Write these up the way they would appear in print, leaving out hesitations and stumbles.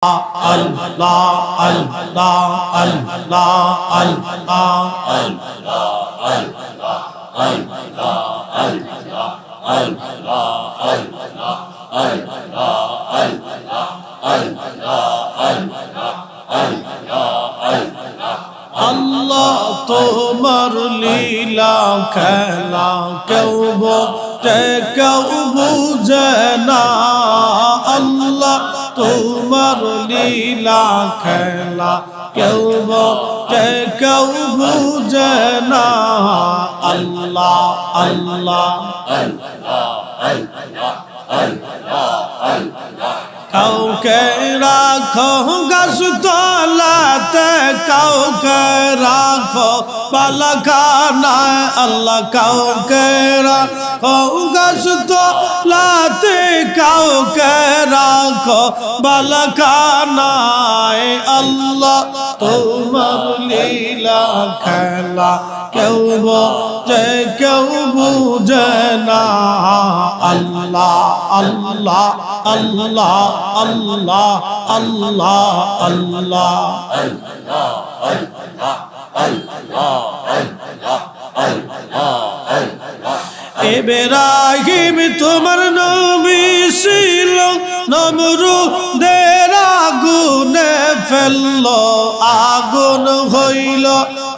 Allah Allah Allah Allah তোমার লীলা খেলা কেউ বোঝে কেউ বুঝে না আল্লাহ তোমার লীলা খেলা কেউ বোঝে কেউ বুঝে না আল্লাহ আল্লাহ কাউকে রাখো গাছ তলাতে কাউকে রাখো বালাখানায় আল্লাহ কাউকে রাখো গাছ তলাতে কাউকে রাখো বালাখানায় আল্লাহ তোমার লীলা খেলা কেউ বোঝে কেউ বুঝে না আল্লাহ আল্লাহ আল্লাহ আল্লাহ আল্লাহ আল্লাহ ইব্রাহিম তোমার নবী ছিল নমরুদের আগুনে ফেললো আগুন হইল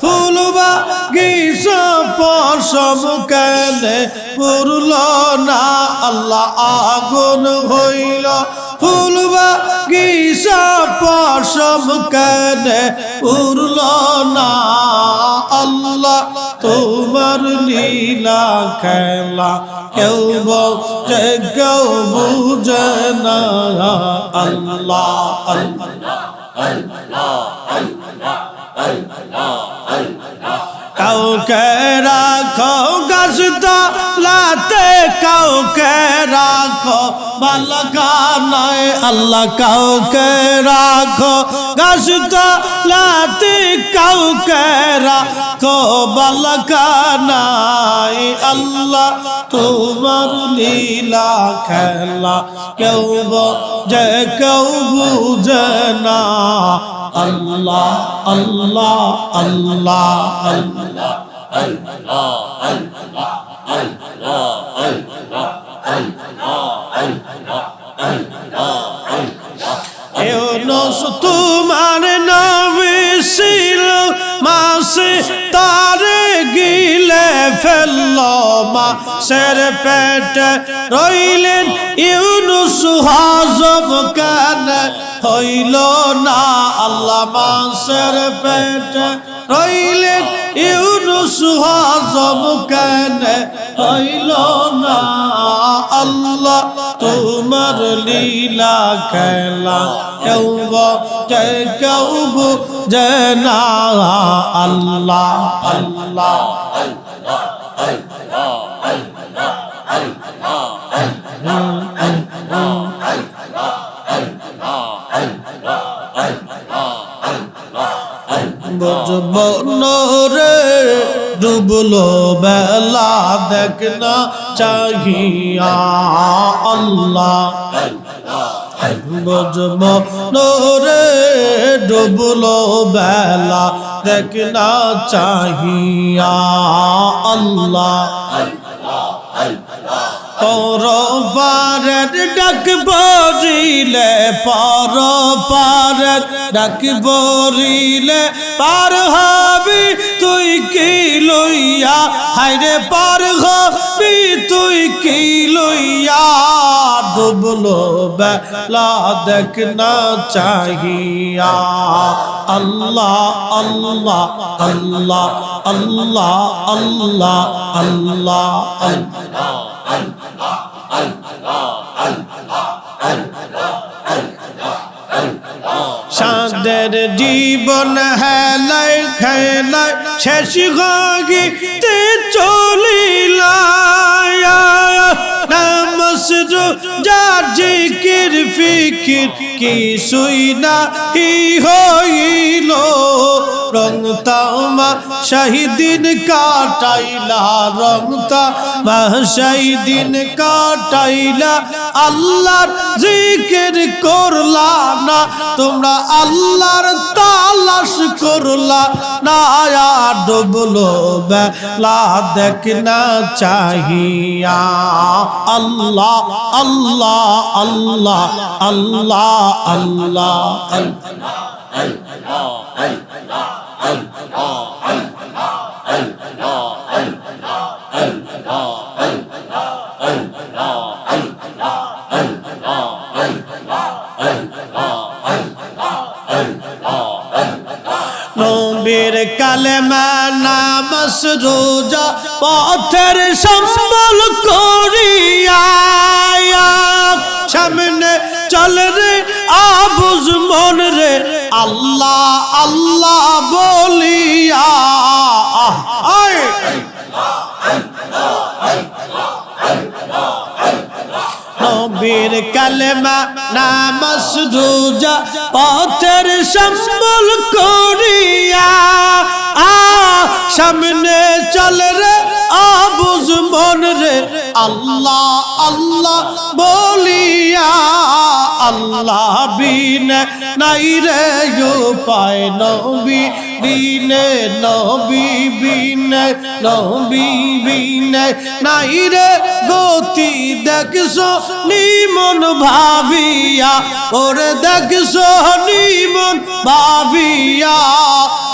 ফুল বাগিচা পশম কেনে পুরল না আল্লাহ আগুন হইল ফুল বাগিচা পশম কেনে পুরল না আল্লাহ তোমার লীলা খেলা কেউ বোঝে কেউ বুঝে না আল্লাহ কাউকে রাখো গাছ তলাতে কাউকে রাখো বালাখানায় আল্লাহ কাউকে রাখো গাছ তলাতে কাউকে রাখো বালাখানায় আল্লাহ তোমার লীলা খেলা কেউ বোঝে কেউ বুঝে না আল্লাহ আল্লাহ আল্লাহ আল্লাহ ইউনূস তোমার নবী ছিল মাছে তারে গিলে ফেললো মাছের পেটে রইলেন ইউনূস হজম কেন হইল না আল্লাহ মাছের পেটে রইলেন ইউনূস হজম কেন হইল না আল্লাহ তোমার লীলা খেলা কেউ বোঝে কেউ বুঝে না আল্লাহ আল্লাহ বুঝবো রে ডুবলো বেলা দেখনা চাহিয়া আল্লাহ বুঝবো রে ডুবলো বেলা দেখনা চাহিয়া আল্লাহ পর পারের ডাক বরিলে পর পারের ডাক বরিলে পার হবি তুই কি লইয়া হায়রে পার হবি তুই কি লইয়া ডুবলো বেলা দেখনা চাহিয়া আল্লাহ আল্লাহ আল্লাহ আল্লাহ আল্লাহ আল্লাহ সাদের জীবন হেলাই খেলাই শেষ গিতে চলিলা নাম নামাজ রোজা জিকির ফিকির কিছুই নাহি হইল রং তামাশাই দিন কাটাইলা রং তামাশাই দিন কাটাইলা আল্লাহর জিকির করলা না তোমরা আল্লাহর তালাশ করলা না ডুবলো বেলা দেখ না চাহিয়া আল্লাহ আল্লাহ আল্লাহ আল্লাহ আল্লাহ নবীর কালেমা নামাজ রোজা পথের সম্বল করিয়া সামনে চল রে আবুজ মন রে আল্লাহ আল্লাহ বলিয়া নবীর কালেমা নামাজ রোজা পথের সম্বল করিয়া সামনে চল রে আবুজ মন রে আল্লাহ আল্লাহ বলিয়া আল্লাহ বিনে নাই রে উপায় নবী বিনে নবী বিনে নবী বিনে নাই রে গতি দেখছো নিমন ভাবিয়া ওরে দেখছো নিমন ভাবিয়া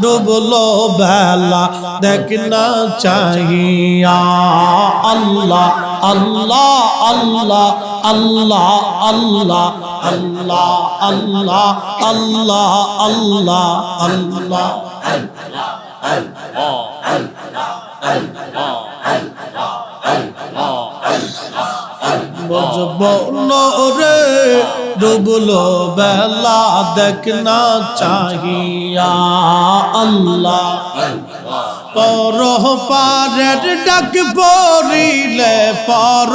ডুবলো বেলা দেখ না চাহিয়া আল্লাহ আল্লাহ আল্লাহ আল্লাহ আল্লাহ আল্লাহ আল্লাহ আল্লাহ আল্লাহ আল্লাহ বুঝবো রে ডুবলো বেলা দেখ না চাহিয়া আল্লাহ পর পারের ডাক পড়িলে পর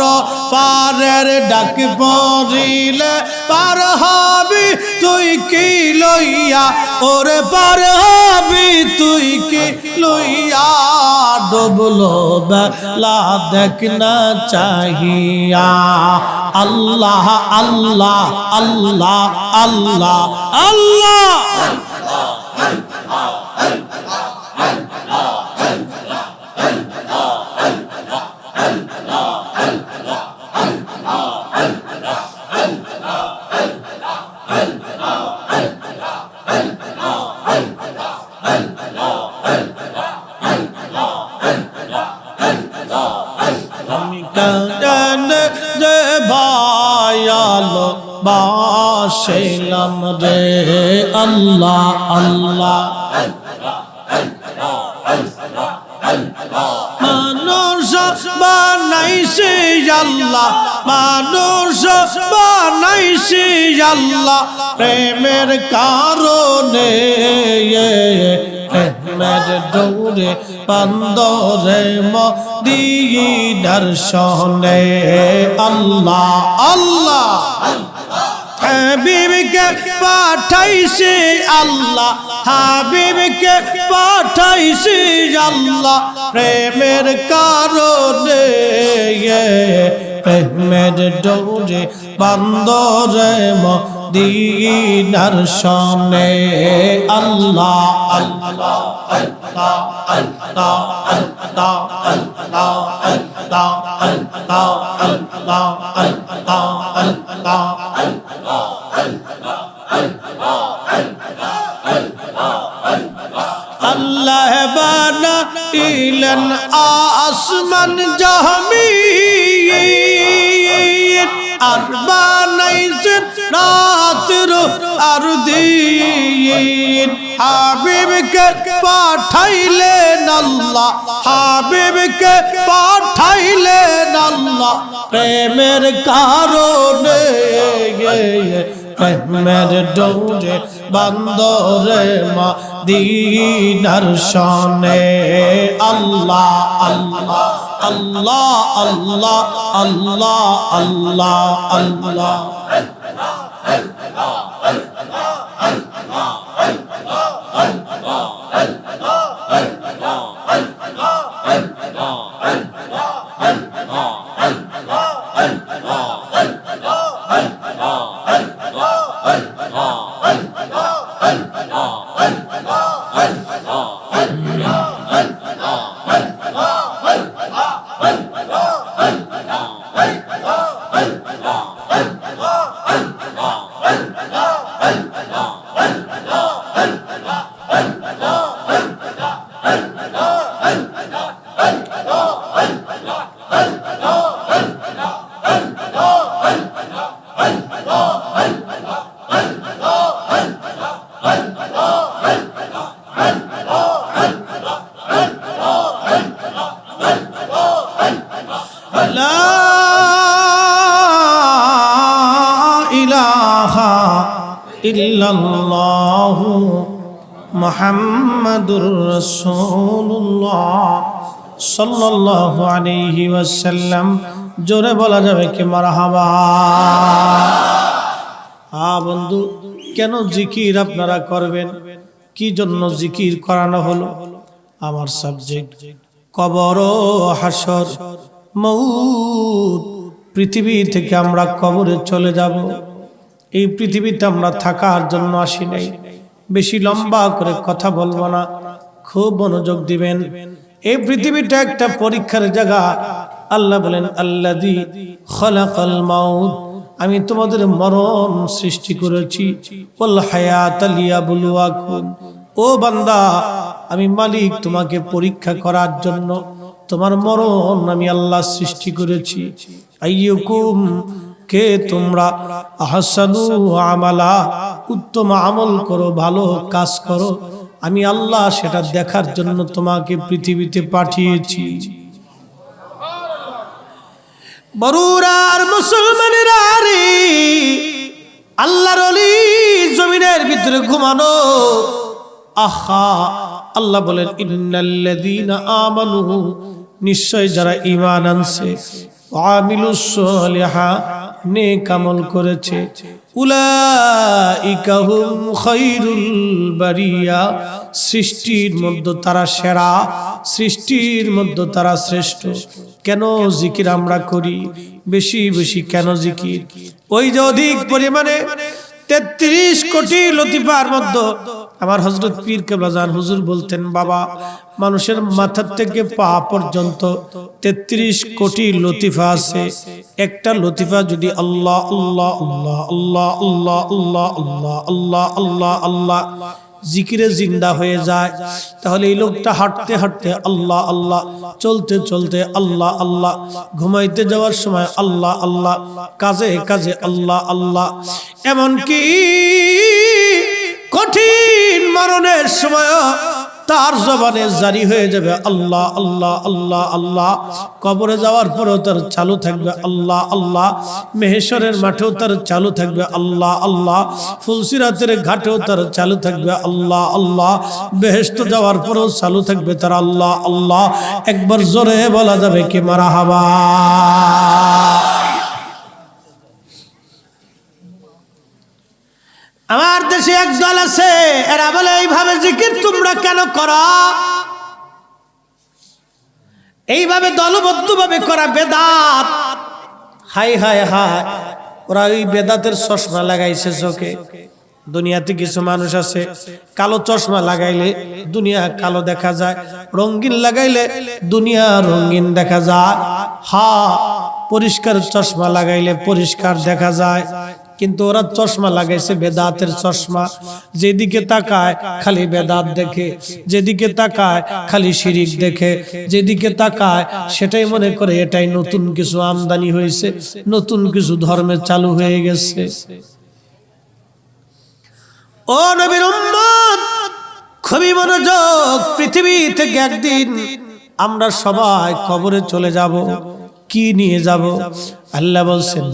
পারের ডাক পড়িলে পার হবি তুই কি লইয়া ওরে পার হবি তুই কি লইয়া ডুবলো বেলা দেখ না চাহিয়া আল্লাহ আল্লাহ আল্লাহ আল্লাহ আল্লাহ আমি কানে যে ভায়ালো বাসিলাম রে আল্লাহ আল্লাহ মানুষ বানাইছে আল্লাহ মানুষ বানাইছে আল্লাহ প্রেমের কারণে প্রেমের ডোরে বান্দরে মদিনার শহরে আল্লাহ আল্লাহ হাবিবকে পাঠাইছে আল্লাহ হাবিবকে পাঠাইছে আল্লাহ প্রেমের কারণে প্রেমের ডোরে বান্দরে মদিনার শহরে আল্লাহ আল্লাহ আল্লাহ আল্লাহ আল্লাহ আল্লাহ আল্লাহ আল্লাহ আল্লাহ আল্লাহ আল্লাহ আল্লাহ বানাইলেন আসমান জমিন আর বানাইছেন রাত আর দিন হাবিবকে পাঠাইলেন আল্লাহ হাবিবকে পাঠাইলেন আল্লাহ প্রেমের কারণে প্রেমের ডোরে বান্দরে মদিনার শনে আল্লাহ আল্লাহ আল্লাহ আল্লাহ আল্লাহ আল্লাহ আল্লাহ ইল্লাল্লাহু মুহাম্মাদুর রাসূলুল্লাহ সাল্লাল্লাহু আলাইহি ওয়াসাল্লাম। জোরে বলা যাবে কি মারহাবা। বন্ধু, কেন জিকির আপনারা করবেন? কি জন্য জিকির করানো হলো? আমার সাবজেক্ট কবর ও হাসর, মউত। পৃথিবী থেকে আমরা কবরে চলে যাব। এই পৃথিবীতে আমরা থাকার জন্য আসি নাই। বেশি লম্বা করে কথা বলবো না, খুব মনোযোগ দিবেন। এই পৃথিবীটা একটা পরীক্ষার জায়গা। আল্লাহ বলেন আল্লাযী খালাকাল মাউত, আমি তোমাদের মরণ সৃষ্টি করেছি, ওয়াল হায়াতা লিয়াবলুয়াকুম। ও বান্দা, আমি মালিক তোমাকে পরীক্ষা করার জন্য তোমার মরণ আমি আল্লাহ সৃষ্টি করেছি। আইয়ুকুম, কে তোমরা আহসানু আমালা, উত্তম আমল করো, ভালো কাজ করো। আমি আল্লাহ সেটা দেখার জন্য তোমাকে পৃথিবীতে পাঠিয়েছি। বরুরা আর মুসলমানেরা রে, আল্লাহর ওলি জমিনের ভিতরে ঘুমানো। আহা, আল্লাহ বলেন ইন্নাল্লাযীনা আমানু, নিশ্চয় যারা ঈমান আনছে, আমিলুস সলিহাত, নেক আমল করেছে, উলাইকা হুম খায়রুল বারিয়া, সৃষ্টির মধ্যে তারা সেরা, সৃষ্টির মধ্যে তারা শ্রেষ্ঠ। কেন জিকির আমরা করি? বেশি বেশি কেন জিকির? ওই যে অধিক পরিমাণে 33 কোটি লতিফার মধ্যে আমার হযরত পীর কেবলা জান হুজুর বলতেন, বাবা, মানুষের মাথা থেকে পা পর্যন্ত 33 কোটি লতিফা আছে। একটা লতিফা যদি আল্লাহ আল্লাহ আল্লাহ আল্লাহ আল্লাহ আল্লাহ আল্লাহ আল্লাহ আল্লাহ আল্লাহ জিকিরে জিন্দা হয়ে যায়, তাহলে এই লোকটা হাঁটতে হাঁটতে আল্লাহ আল্লাহ, চলতে চলতে আল্লাহ আল্লাহ, ঘুমাইতে যাওয়ার সময় আল্লাহ আল্লাহ, কাজে কাজে আল্লাহ আল্লাহ, এমনকি কঠিন মরণের সময় তার জবানে জারি হয়ে যাবে আল্লাহ আল্লাহ আল্লাহ আল্লাহ। কবরে যাওয়ার পরেও তার চালু থাকবে আল্লাহ আল্লাহ। মেহেশরের মাঠেও তার চালু থাকবে আল্লাহ আল্লাহ। ফুলসিরাতের ঘাটেও তার চালু থাকবে আল্লাহ আল্লাহ। বেহেশত যাওয়ার পরেও চালু থাকবে তার আল্লাহ আল্লাহ। একবার জোরে বলা যাবে কি মারহাবা। আমার দেশে এক দল আছে, এরা বলে এইভাবে জিকির তোমরা কেন করো? এইভাবে দলবদ্ধভাবে করা বেদাত। হাই হাই হাই, ওরা ওই বেদাতের চশমা লাগাইছে চোখে। দুনিয়াতে কিছু মানুষ আছে, কালো চশমা লাগাইলে দুনিয়া কালো দেখা যায়, রঙিন লাগাইলে দুনিয়া রঙিন দেখা যায়। পরিষ্কার চশমা লাগাইলে পরিষ্কার দেখা যায়। কিন্তু ওরা চশমা লাগাইছে বেদাতের চশমা। যেদিকে তাকায় খালি বেদাত দেখে, যেদিকে তাকায় খালি শিরিক দেখে, যেদিকে তাকায় সেটাই মনে করে এটাই নতুন কিছু আমদানি হয়েছে, নতুন কিছু ধর্মে চালু হয়ে গেছে। ও নবীর উম্মত, খুবই মনোযোগ। পৃথিবী থেকে একদিন আমরা সবাই কবরে চলে যাব। কি নিয়ে যাব? আল্লাহ বলছেন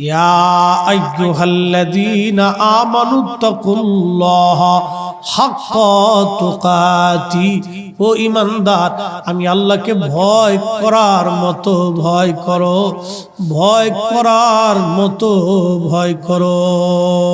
ইয়া আইয়ুহাল্লাযীনা আমানুত্তাকুল্লাহা হাক্কা তুকাতি, ও ঈমানদার, আমি আল্লাহকে ভয় করার মতো ভয় করো, ভয় করার মতো ভয় করো।